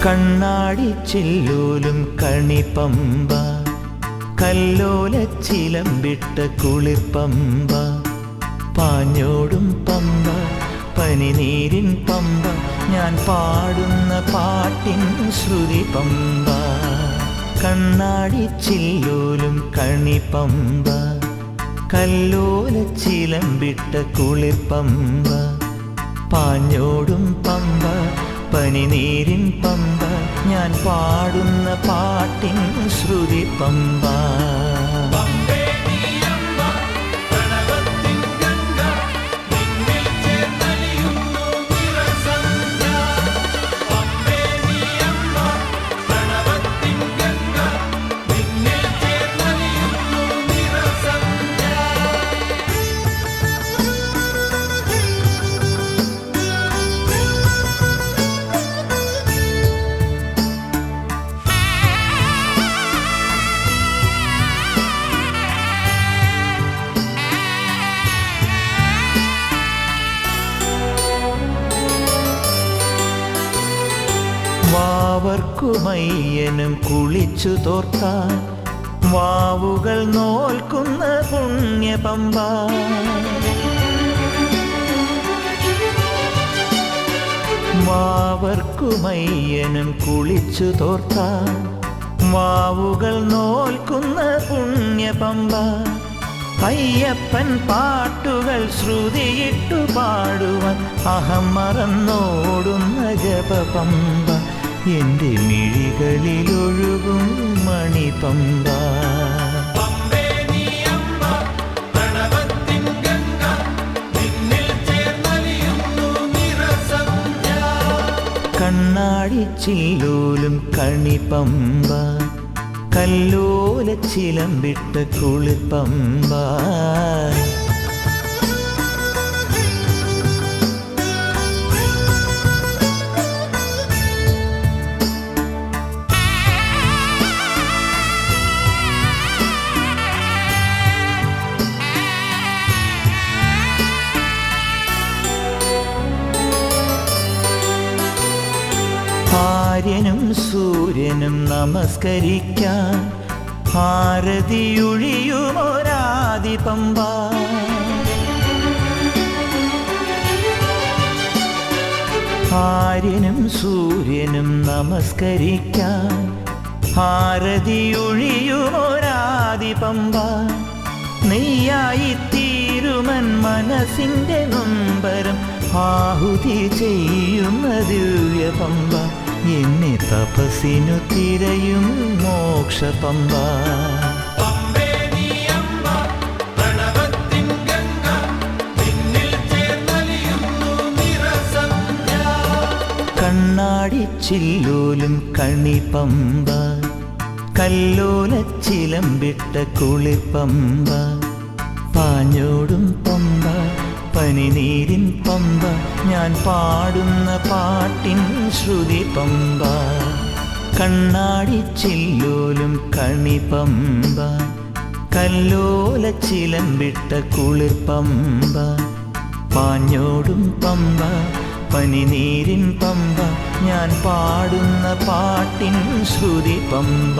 കണ്ണാടി ചില്ലൂലും കണിപ്പമ്പ കല്ലോല ചിലമ്പിട്ട കുളിർപ്പമ്പ പാഞ്ഞോടും പമ്പ പനിനീരിൻ പമ്പ ഞാൻ പാടുന്ന പാട്ടിൻ ശ്രുതി പമ്പ കണ്ണാടി ചില്ലൂലും കണിപ്പമ്പ കല്ലോല ചിലമ്പിട്ട കുളിർപ്പമ്പ പാഞ്ഞോടും പമ്പ പനിനീരിൻ പമ്പ ഞാൻ പാടുന്ന പാട്ടിൻ ശ്രുതി പമ്പ വാവർക്കുമയ്യനും കുളിച്ചു തോർത്താൻ വാവുകൾ നോൽക്കുന്ന പുണ്യപമ്പ വാവർക്കുമയ്യനും കുളിച്ചു തോർത്താൻ വാവുകൾ നോൽക്കുന്ന പുണ്യപമ്പ അയ്യപ്പൻ പാട്ടുകൾ ശ്രുതിയിട്ടു പാടുവാൻ അഹം മറന്നോടുന്ന ജപപമ്പ എൻ്റെ മിഴികളിലൊഴുകും മണിപമ്പ കണ്ണാടി ചില്ലൂലും കണിപ്പമ്പ കല്ലോല ചിലമ്പിട്ട കുളിർപ്പമ്പ ആര്യനും സൂര്യനും നമസ്കരിക്കാൻ ആരതിയൊഴിയുമൊരാദി പമ്പ ആര്യനും സൂര്യനും നമസ്കരിക്കാൻ ആരതിയൊഴിയുമൊരാദി പമ്പ നെയ്യായി തീരുമൻ മനസ്സിൻ്റെ നൊമ്പരം ആഹുതി ചെയ്യുന്ന ദിവ്യ പമ്പ എന്നെ തപസ്സിനു തിരയും മോക്ഷപമ്പ കണ്ണാടി ചില്ലൂലും കണിപ്പമ്പ കല്ലോല ചിലമ്പിട്ട കുളിർപ്പമ്പ പാഞ്ഞോടും പമ്പ പനിനീരിൻ പമ്പ ഞാൻ പാടുന്ന പാട്ടിൻ ശ്രുതി പമ്പ കണ്ണാടി ചില്ലൂലും കണിപ്പമ്പ കല്ലോല ചിലമ്പിട്ട കുളിർപ്പമ്പ പാഞ്ഞോടും പമ്പ പനിനീരിൻ പമ്പ ഞാൻ പാടുന്ന പാട്ടിൻ ശ്രുതി പമ്പ